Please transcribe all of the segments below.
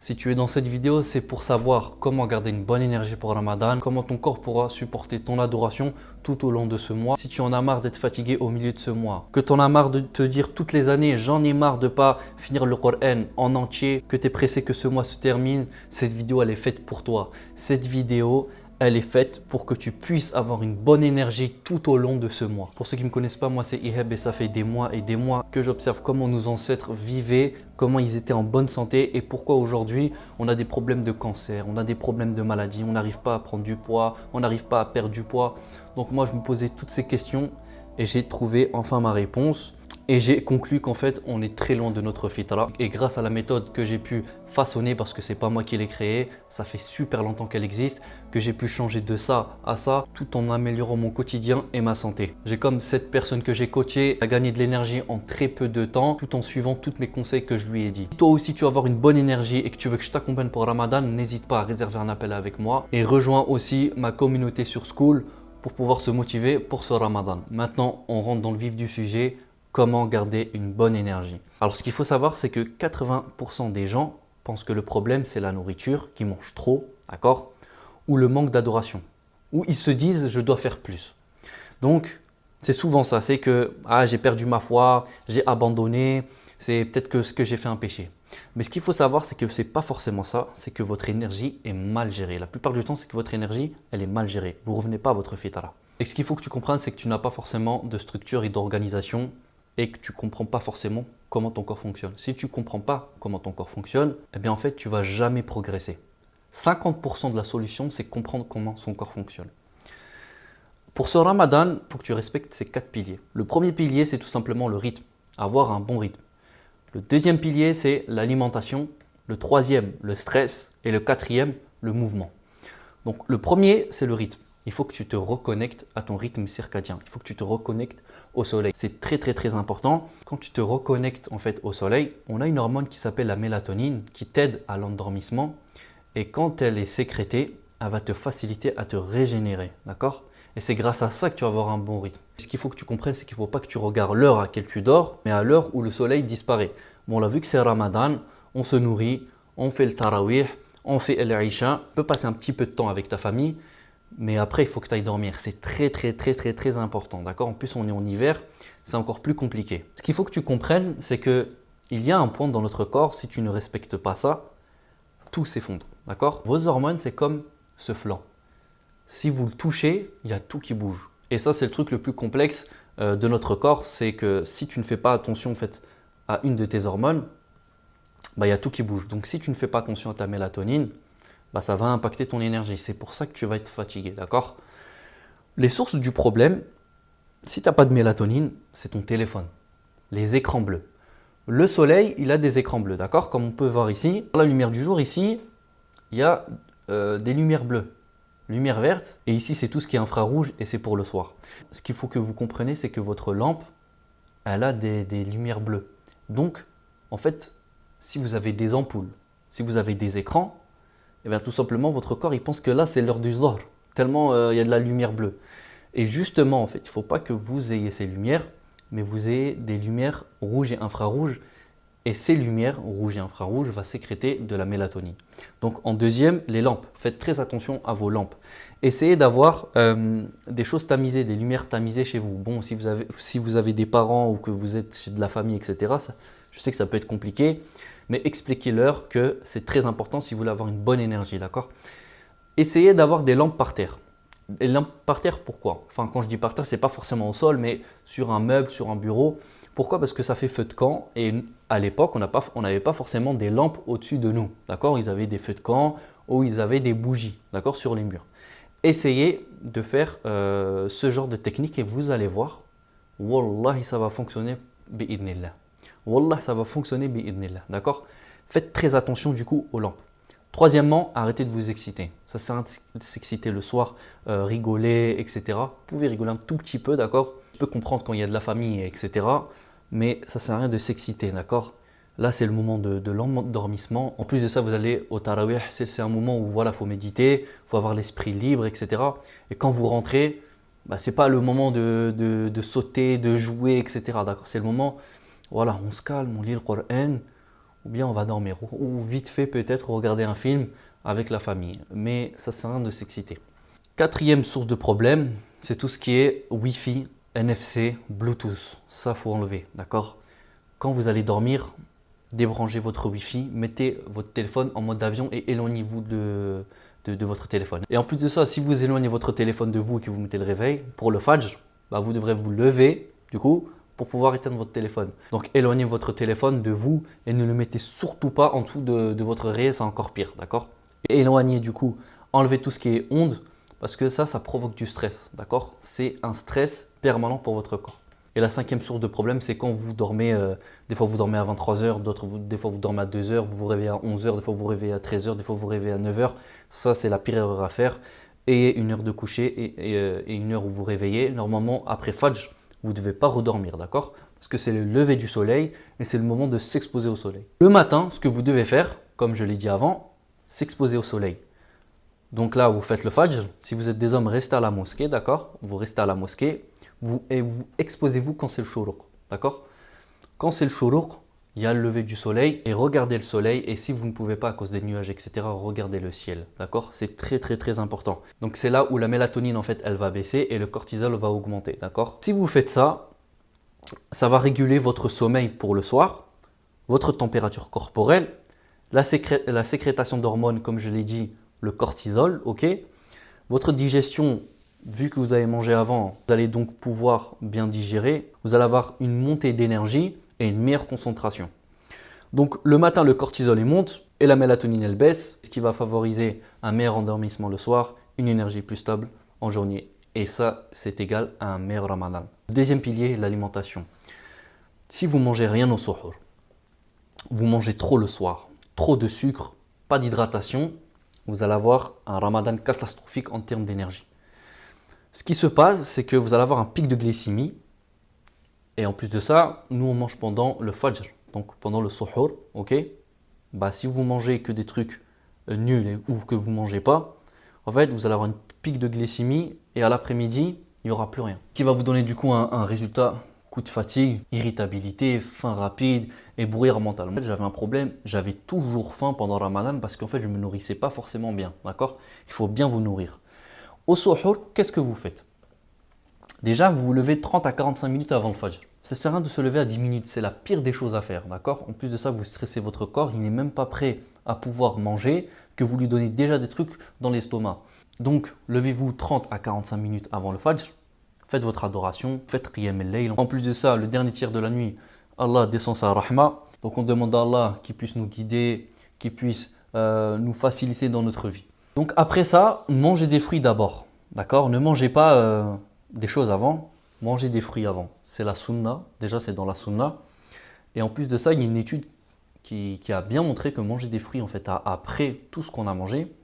Si tu es dans cette vidéo, c'est pour savoir comment garder une bonne énergie pour Ramadan, comment ton corps pourra supporter ton adoration tout au long de ce mois. Si tu en as marre d'être fatigué au milieu de ce mois, que tu en as marre de te dire toutes les années, j'en ai marre de pas finir le Coran en entier, que tu es pressé que ce mois se termine, cette vidéo elle est faite pour toi. Cette vidéo, elle est faite pour que tu puisses avoir une bonne énergie tout au long de ce mois. Pour ceux qui ne me connaissent pas, moi c'est Iheb et ça fait des mois et des mois que j'observe comment nos ancêtres vivaient, comment ils étaient en bonne santé et pourquoi aujourd'hui on a des problèmes de cancer, on a des problèmes de maladie, on n'arrive pas à prendre du poids, on n'arrive pas à perdre du poids. Donc moi je me posais toutes ces questions et j'ai trouvé enfin ma réponse. Et j'ai conclu qu'en fait, on est très loin de notre fitra. Et grâce à la méthode que j'ai pu façonner, parce que c'est pas moi qui l'ai créée, ça fait super longtemps qu'elle existe, que j'ai pu changer de ça à ça, tout en améliorant mon quotidien et ma santé. J'ai comme cette personne que j'ai coachée à gagner de l'énergie en très peu de temps, tout en suivant tous mes conseils que je lui ai dit. Si toi aussi tu veux avoir une bonne énergie et que tu veux que je t'accompagne pour Ramadan, n'hésite pas à réserver un appel avec moi. Et rejoins aussi ma communauté sur School pour pouvoir se motiver pour ce Ramadan. Maintenant, on rentre dans le vif du sujet. Comment garder une bonne énergie? Alors ce qu'il faut savoir, c'est que 80% des gens pensent que le problème c'est la nourriture, qu'ils mangent trop, d'accord? Ou le manque d'adoration. Ou ils se disent je dois faire plus. Donc c'est souvent ça, c'est que j'ai perdu ma foi, j'ai abandonné, c'est peut-être que ce que j'ai fait un péché. Mais ce qu'il faut savoir, c'est que ce n'est pas forcément ça, c'est que votre énergie est mal gérée. La plupart du temps, c'est que votre énergie, elle est mal gérée. Vous ne revenez pas à votre fitra. Et ce qu'il faut que tu comprennes, c'est que tu n'as pas forcément de structure et d'organisation et que tu ne comprends pas forcément comment ton corps fonctionne. Si tu ne comprends pas comment ton corps fonctionne, eh bien en fait, tu ne vas jamais progresser. 50% de la solution, c'est comprendre comment son corps fonctionne. Pour ce Ramadan, il faut que tu respectes ces 4 piliers. Le premier pilier, c'est tout simplement le rythme, avoir un bon rythme. Le deuxième pilier, c'est l'alimentation. Le troisième, le stress. Et le quatrième, le mouvement. Donc le premier, c'est le rythme. Il faut que tu te reconnectes à ton rythme circadien. Il faut que tu te reconnectes au soleil. C'est très important. Quand tu te reconnectes en fait au soleil, on a une hormone qui s'appelle la mélatonine qui t'aide à l'endormissement. Et quand elle est sécrétée, elle va te faciliter à te régénérer. D'accord? Et c'est grâce à ça que tu vas avoir un bon rythme. Ce qu'il faut que tu comprennes, c'est qu'il ne faut pas que tu regardes l'heure à laquelle tu dors, mais à l'heure où le soleil disparaît. Bon, on l'a vu que c'est Ramadan, on se nourrit, on fait le tarawih, on fait l'Aïcha. Tu peux passer un petit peu de temps avec ta famille, mais après, il faut que tu ailles dormir. C'est très important. D'accord? En plus, on est en hiver, c'est encore plus compliqué. Ce qu'il faut que tu comprennes, c'est qu'il y a un point dans notre corps, si tu ne respectes pas ça, tout s'effondre. D'accord? Vos hormones, c'est comme ce flanc. Si vous le touchez, il y a tout qui bouge. Et ça, c'est le truc le plus complexe de notre corps, c'est que si tu ne fais pas attention en fait, à une de tes hormones, il y a tout qui bouge. Donc si tu ne fais pas attention à ta mélatonine, ça va impacter ton énergie. C'est pour ça que tu vas être fatigué, d'accord? Les sources du problème, si tu n'as pas de mélatonine, c'est ton téléphone, les écrans bleus. Le soleil, il a des écrans bleus, d'accord? Comme on peut voir ici, la lumière du jour, ici, il y a des lumières bleues. Lumière verte, et ici c'est tout ce qui est infrarouge et c'est pour le soir. Ce qu'il faut que vous compreniez, c'est que votre lampe, elle a des lumières bleues. Donc, en fait, si vous avez des ampoules, si vous avez des écrans, eh bien, tout simplement, votre corps il pense que là c'est l'heure du zuhr, tellement il y a de la lumière bleue. Et justement, en fait, il ne faut pas que vous ayez ces lumières, mais vous ayez des lumières rouges et infrarouges. Et ces lumières rouges et infrarouges vont sécréter de la mélatonine. Donc en deuxième, les lampes. Faites très attention à vos lampes. Essayez d'avoir des choses tamisées, des lumières tamisées chez vous. Bon, si vous avez des parents ou que vous êtes chez de la famille, etc., je sais que ça peut être compliqué, mais expliquez-leur que c'est très important si vous voulez avoir une bonne énergie, d'accord? Essayez d'avoir des lampes par terre. Les lampes par terre, pourquoi? Enfin, quand je dis par terre, ce n'est pas forcément au sol, mais sur un meuble, sur un bureau. Pourquoi? Parce que ça fait feu de camp et à l'époque, on n'avait pas forcément des lampes au-dessus de nous. D'accord? Ils avaient des feux de camp ou ils avaient des bougies, d'accord, sur les murs. Essayez de faire ce genre de technique et vous allez voir, Wallahi, ça va fonctionner bi'idnillah. Wallah, ça va fonctionner bi'idnillah, d'accord? Faites très attention du coup aux lampes. Troisièmement, arrêtez de vous exciter. Ça sert à rien de s'exciter le soir, rigoler, etc. Vous pouvez rigoler un tout petit peu, d'accord? Je peux comprendre quand il y a de la famille, etc. Mais ça sert à rien de s'exciter, d'accord? Là, c'est le moment de l'endormissement. En plus de ça, vous allez au tarawih. C'est un moment où voilà, faut méditer, faut avoir l'esprit libre, etc. Et quand vous rentrez, ce n'est pas le moment de sauter, de jouer, etc. D'accord? C'est le moment, voilà, on se calme, on lit le Coran, ou bien on va dormir, ou vite fait peut-être regarder un film avec la famille. Mais ça sert à rien de s'exciter. Quatrième source de problème, c'est tout ce qui est Wi-Fi, NFC, Bluetooth. Ça, faut enlever, d'accord? Quand vous allez dormir, débranchez votre Wi-Fi, mettez votre téléphone en mode avion et éloignez-vous de votre téléphone. Et en plus de ça, si vous éloignez votre téléphone de vous et que vous mettez le réveil, pour le Fajr, bah, vous devrez vous lever du coup pour pouvoir éteindre votre téléphone. Donc éloignez votre téléphone de vous et ne le mettez surtout pas en dessous de votre réveil, c'est encore pire, d'accord? Éloignez du coup, enlevez tout ce qui est ondes parce que ça provoque du stress, d'accord? C'est un stress permanent pour votre corps. Et la cinquième source de problème, c'est quand vous dormez, des fois vous dormez à 23 heures, des fois vous dormez à 2 heures, vous vous réveillez à 11 heures, des fois vous vous réveillez à 13 heures, des fois vous vous réveillez à 9 heures. Ça, c'est la pire erreur à faire. Et une heure de coucher et une heure où vous réveillez. Normalement, après Fajr, vous ne devez pas redormir, d'accord? Parce que c'est le lever du soleil et c'est le moment de s'exposer au soleil. Le matin, ce que vous devez faire, comme je l'ai dit avant, s'exposer au soleil. Donc là, vous faites le Fajr. Si vous êtes des hommes, restez à la mosquée, d'accord? Vous restez à la mosquée. Vous exposez-vous quand c'est le shuruq, d'accord? Quand c'est le shuruq, il y a le lever du soleil et regardez le soleil. Et si vous ne pouvez pas à cause des nuages, etc., regardez le ciel, d'accord? C'est très important. Donc c'est là où la mélatonine, en fait, elle va baisser et le cortisol va augmenter, d'accord? Si vous faites ça, ça va réguler votre sommeil pour le soir, votre température corporelle, la sécrétation d'hormones, comme je l'ai dit, le cortisol, ok? Votre digestion, vu que vous avez mangé avant, vous allez donc pouvoir bien digérer. Vous allez avoir une montée d'énergie et une meilleure concentration. Donc le matin, le cortisol il monte et la mélatonine elle baisse, ce qui va favoriser un meilleur endormissement le soir, une énergie plus stable en journée. Et ça, c'est égal à un meilleur ramadan. Deuxième pilier, l'alimentation. Si vous mangez rien au suhour, vous mangez trop le soir, trop de sucre, pas d'hydratation, vous allez avoir un ramadan catastrophique en termes d'énergie. Ce qui se passe, c'est que vous allez avoir un pic de glycémie. Et en plus de ça, nous on mange pendant le fajr, donc pendant le suhour, ok? Bah, si vous mangez que des trucs nuls ou que vous ne mangez pas, en fait, vous allez avoir un pic de glycémie et à l'après-midi, il n'y aura plus rien. Qui va vous donner du coup un résultat, coup de fatigue, irritabilité, faim rapide et brouillard mental. En fait, j'avais un problème, j'avais toujours faim pendant Ramadan parce qu'en fait, je ne me nourrissais pas forcément bien, d'accord? Il faut bien vous nourrir. Au suhour, qu'est-ce que vous faites? Déjà, vous vous levez 30 à 45 minutes avant le fajr. Ça sert à rien de se lever à 10 minutes, c'est la pire des choses à faire, d'accord? En plus de ça, vous stressez votre corps, il n'est même pas prêt à pouvoir manger, que vous lui donnez déjà des trucs dans l'estomac. Donc, levez-vous 30 à 45 minutes avant le fajr, faites votre adoration, faites qiyam al-layl. En plus de ça, le dernier tiers de la nuit, Allah descend sa rahma. Donc, on demande à Allah qu'il puisse nous guider, qu'il puisse nous faciliter dans notre vie. Donc, après ça, mangez des fruits d'abord, d'accord? Ne mangez pas des choses avant. Manger des fruits avant, c'est la sunna, déjà c'est dans la sunna. Et en plus de ça, il y a une étude qui a bien montré que manger des fruits en fait après tout ce qu'on a mangé,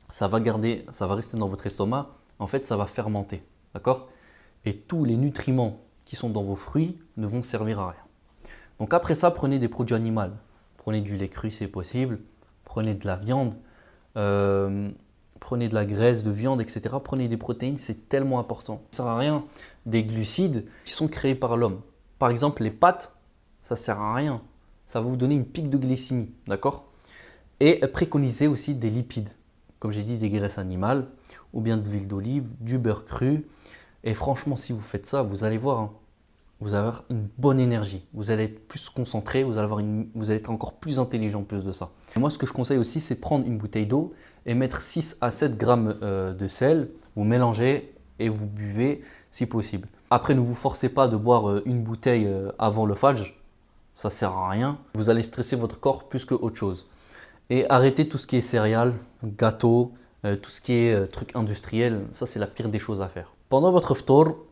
ça va rester dans votre estomac, en fait ça va fermenter, d'accord? Et tous les nutriments qui sont dans vos fruits ne vont servir à rien. Donc après ça, prenez des produits animaux, prenez du lait cru c'est possible, prenez de la viande, prenez de la graisse de viande, etc. Prenez des protéines, c'est tellement important. Ça ne sert à rien des glucides qui sont créés par l'homme. Par exemple, les pâtes, ça ne sert à rien. Ça va vous donner une pique de glycémie, d'accord? Et préconisez aussi des lipides, comme j'ai dit, des graisses animales, ou bien de l'huile d'olive, du beurre cru. Et franchement, si vous faites ça, vous allez voir, hein, vous allez avoir une bonne énergie. Vous allez être plus concentré, vous allez être encore plus intelligent en plus de ça. Et moi, ce que je conseille aussi, c'est prendre une bouteille d'eau et mettre 6 à 7 grammes de sel. Vous mélangez et vous buvez si possible. Après, ne vous forcez pas de boire une bouteille avant le fajr. Ça ne sert à rien. Vous allez stresser votre corps plus qu'autre chose. Et arrêtez tout ce qui est céréales, gâteaux, tout ce qui est trucs industriels. Ça, c'est la pire des choses à faire. Pendant votre ftour,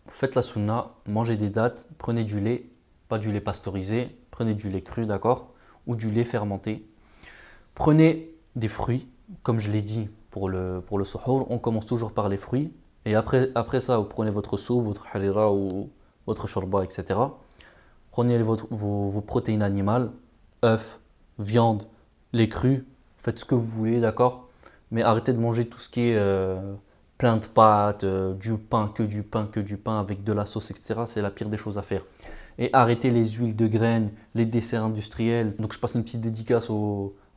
faites la sunna, mangez des dattes, prenez du lait, pas du lait pasteurisé, prenez du lait cru, d'accord? Ou du lait fermenté. Prenez des fruits, comme je l'ai dit pour le suhour, on commence toujours par les fruits. Et après ça, vous prenez votre soupe, votre harira ou votre shorba, etc. Prenez vos protéines animales, œufs, viande, lait cru, faites ce que vous voulez, d'accord? Mais arrêtez de manger tout ce qui est plein de pâtes, du pain, que du pain avec de la sauce, etc. C'est la pire des choses à faire. et arrêter les huiles de graines, les desserts industriels. Donc je passe une petite dédicace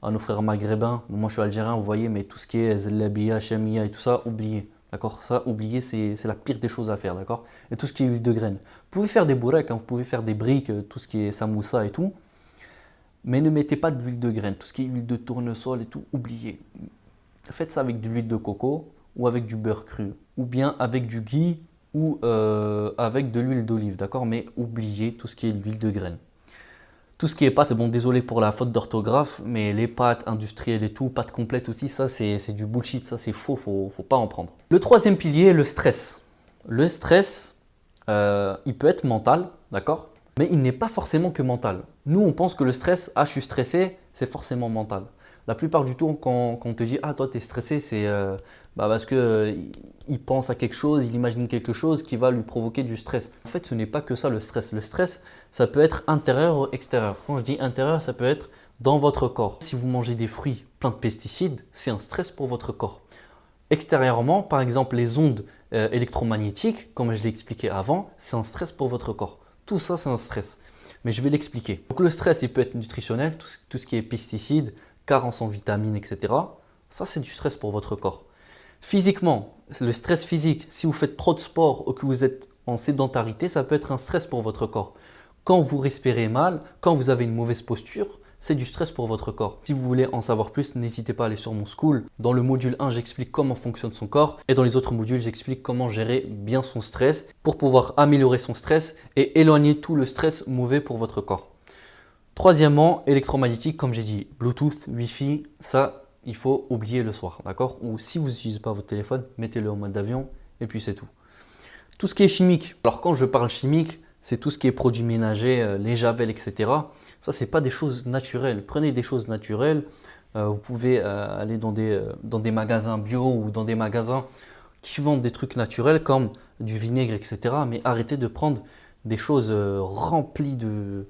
à nos frères maghrébins. Moi je suis algérien, vous voyez, mais tout ce qui est zlabia, chamia et tout ça, oubliez. D'accord? Ça, oubliez, c'est la pire des choses à faire, d'accord? Et tout ce qui est huile de graines. Vous pouvez faire des bourreks, hein, vous pouvez faire des briques, tout ce qui est samoussa et tout. Mais ne mettez pas d'huile de graines. Tout ce qui est huile de tournesol et tout, oubliez. Faites ça avec de l'huile de coco ou avec du beurre cru. Ou bien avec du ghee ou avec de l'huile d'olive, d'accord? Mais oubliez tout ce qui est l'huile de graines. Tout ce qui est pâtes, bon désolé pour la faute d'orthographe, mais les pâtes industrielles et tout, pâtes complètes aussi, ça c'est du bullshit, ça c'est faux, faut pas en prendre. Le troisième pilier, le stress. Le stress, il peut être mental, d'accord? Mais il n'est pas forcément que mental. Nous on pense que le stress, ah je suis stressé, c'est forcément mental. La plupart du temps, quand on te dit « Ah, toi, tu es stressé », c'est parce qu'il pense à quelque chose, il imagine quelque chose qui va lui provoquer du stress. En fait, ce n'est pas que ça le stress. Le stress, ça peut être intérieur ou extérieur. Quand je dis intérieur, ça peut être dans votre corps. Si vous mangez des fruits pleins de pesticides, c'est un stress pour votre corps. Extérieurement, par exemple, les ondes électromagnétiques, comme je l'ai expliqué avant, c'est un stress pour votre corps. Tout ça, c'est un stress. Mais je vais l'expliquer. Donc, le stress, il peut être nutritionnel, tout ce qui est pesticides, carence en vitamines, etc. Ça, c'est du stress pour votre corps. Physiquement, le stress physique, si vous faites trop de sport ou que vous êtes en sédentarité, ça peut être un stress pour votre corps. Quand vous respirez mal, quand vous avez une mauvaise posture, c'est du stress pour votre corps. Si vous voulez en savoir plus, n'hésitez pas à aller sur mon school. Dans le module 1, j'explique comment fonctionne son corps et dans les autres modules, j'explique comment gérer bien son stress pour pouvoir améliorer son stress et éloigner tout le stress mauvais pour votre corps. Troisièmement, électromagnétique, comme j'ai dit, Bluetooth, Wi-Fi, ça, il faut oublier le soir, d'accord? Ou si vous n'utilisez pas votre téléphone, mettez-le en mode avion et puis c'est tout. Tout ce qui est chimique, alors quand je parle chimique, c'est tout ce qui est produits ménagers, les javel, etc. Ça, ce n'est pas des choses naturelles. Prenez des choses naturelles. Vous pouvez aller dans des magasins bio ou dans des magasins qui vendent des trucs naturels comme du vinaigre, etc. Mais arrêtez de prendre des choses remplies de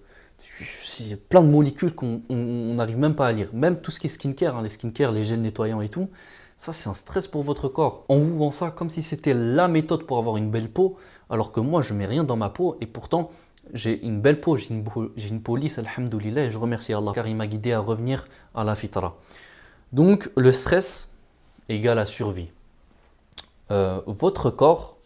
plein de molécules qu'on n'arrive même pas à lire. Même tout ce qui est skincare, hein, les skincare, les gels nettoyants et tout, ça c'est un stress pour votre corps. On vous vend ça comme si c'était la méthode pour avoir une belle peau, alors que moi je mets rien dans ma peau et pourtant j'ai une belle peau, j'ai une peau lisse, alhamdoulilah, et je remercie Allah car il m'a guidé à revenir à la fitra. Donc le stress égale à survie. Votre corps,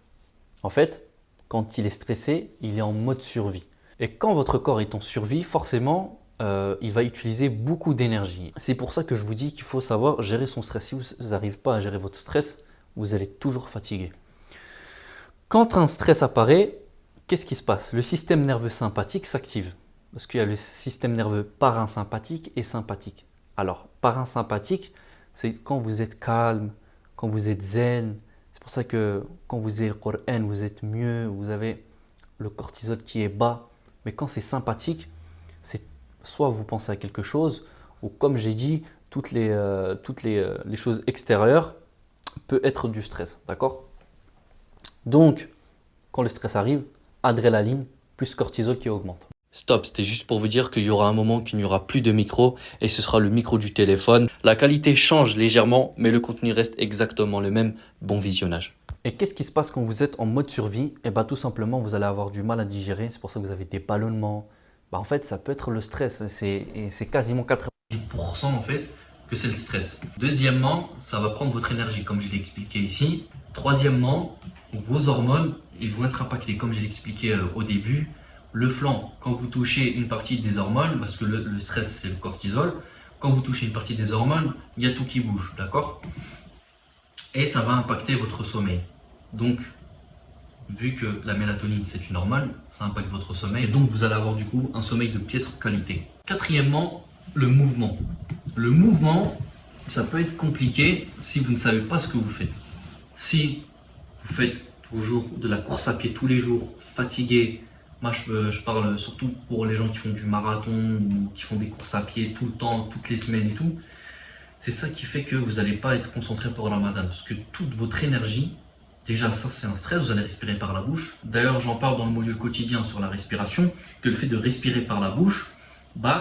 en fait, quand il est stressé, il est en mode survie. Et quand votre corps est en survie, forcément, il va utiliser beaucoup d'énergie. C'est pour ça que je vous dis qu'il faut savoir gérer son stress. Si vous n'arrivez pas à gérer votre stress, vous allez toujours fatiguer. Quand un stress apparaît, qu'est-ce qui se passe? Le système nerveux sympathique s'active. Parce qu'il y a le système nerveux parasympathique et sympathique. Alors, parasympathique, c'est quand vous êtes calme, quand vous êtes zen. C'est pour ça que quand vous avez le Coran, vous êtes mieux, vous avez le cortisol qui est bas. Mais quand c'est sympathique, c'est soit vous pensez à quelque chose, ou comme j'ai dit, toutes les choses extérieures peuvent être du stress, d'accord? Donc, quand le stress arrive, adrénaline plus cortisol qui augmente. Stop, c'était juste pour vous dire qu'il y aura un moment qu'il n'y aura plus de micro et ce sera le micro du téléphone. La qualité change légèrement, mais le contenu reste exactement le même. Bon visionnage. Et qu'est-ce qui se passe quand vous êtes en mode survie? Eh bien, tout simplement, vous allez avoir du mal à digérer. C'est pour ça que vous avez des ballonnements. En fait, ça peut être le stress. C'est quasiment 90% en fait que c'est le stress. Deuxièmement, ça va prendre votre énergie, comme je l'ai expliqué ici. Troisièmement, vos hormones, ils vont être impactés, comme je l'ai expliqué au début. Le flanc, quand vous touchez une partie des hormones, parce que le stress, c'est le cortisol. Quand vous touchez une partie des hormones, il y a tout qui bouge, d'accord? Et ça va impacter votre sommeil. Donc, vu que la mélatonine c'est une hormone, ça impacte votre sommeil et donc vous allez avoir du coup un sommeil de piètre qualité. Quatrièmement, le mouvement. Le mouvement, ça peut être compliqué si vous ne savez pas ce que vous faites. Si vous faites toujours de la course à pied tous les jours, fatigué, moi je parle surtout pour les gens qui font du marathon ou qui font des courses à pied tout le temps, toutes les semaines et tout. C'est ça qui fait que vous n'allez pas être concentré pour le Ramadan parce que toute votre énergie, déjà ça c'est un stress, vous allez respirer par la bouche. D'ailleurs j'en parle dans le module quotidien sur la respiration, que le fait de respirer par la bouche,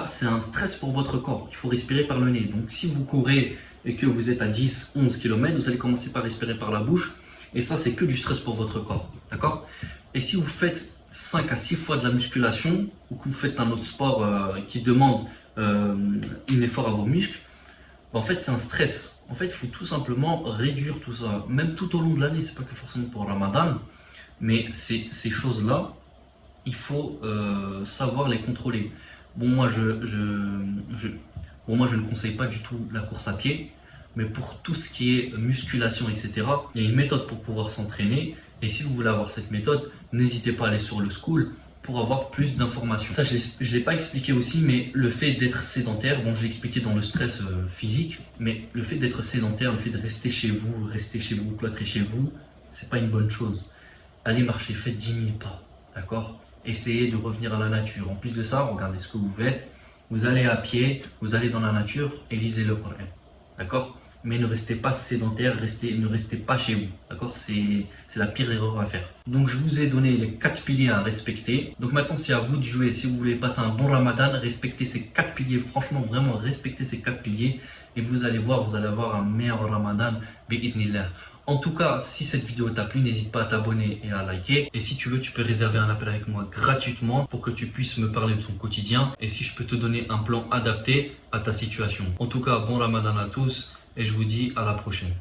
c'est un stress pour votre corps. Il faut respirer par le nez. Donc si vous courez et que vous êtes à 10-11 km, vous allez commencer par respirer par la bouche et ça c'est que du stress pour votre corps. D'accord? Et si vous faites 5 à 6 fois de la musculation ou que vous faites un autre sport qui demande un effort à vos muscles, en fait c'est un stress. En fait il faut tout simplement réduire tout ça, même tout au long de l'année, c'est pas que forcément pour Ramadan, mais ces choses-là, il faut savoir les contrôler. Bon moi moi je ne conseille pas du tout la course à pied, mais pour tout ce qui est musculation, etc., il y a une méthode pour pouvoir s'entraîner. Et si vous voulez avoir cette méthode, n'hésitez pas à aller sur le school pour avoir plus d'informations. Ça, je ne l'ai pas expliqué aussi, mais le fait d'être sédentaire, bon, j'ai expliqué dans le stress physique, mais le fait d'être sédentaire, le fait de rester chez vous, cloîtré chez vous, c'est pas une bonne chose. Allez marcher, faites 10 000 pas, d'accord? Essayez de revenir à la nature. En plus de ça, regardez ce que vous faites. Vous allez à pied, vous allez dans la nature et lisez le Coran, d'accord? Mais ne restez pas sédentaire, ne restez pas chez vous, d'accord? C'est la pire erreur à faire. Donc je vous ai donné les 4 piliers à respecter. Donc maintenant c'est à vous de jouer. Si vous voulez passer un bon Ramadan, respectez ces 4 piliers. Franchement, vraiment respectez ces 4 piliers. Et vous allez voir, vous allez avoir un meilleur Ramadan, bi'idnillah. En tout cas, si cette vidéo t'a plu, n'hésite pas à t'abonner et à liker. Et si tu veux, tu peux réserver un appel avec moi gratuitement pour que tu puisses me parler de ton quotidien. Et si je peux te donner un plan adapté à ta situation. En tout cas, bon Ramadan à tous. Et je vous dis à la prochaine.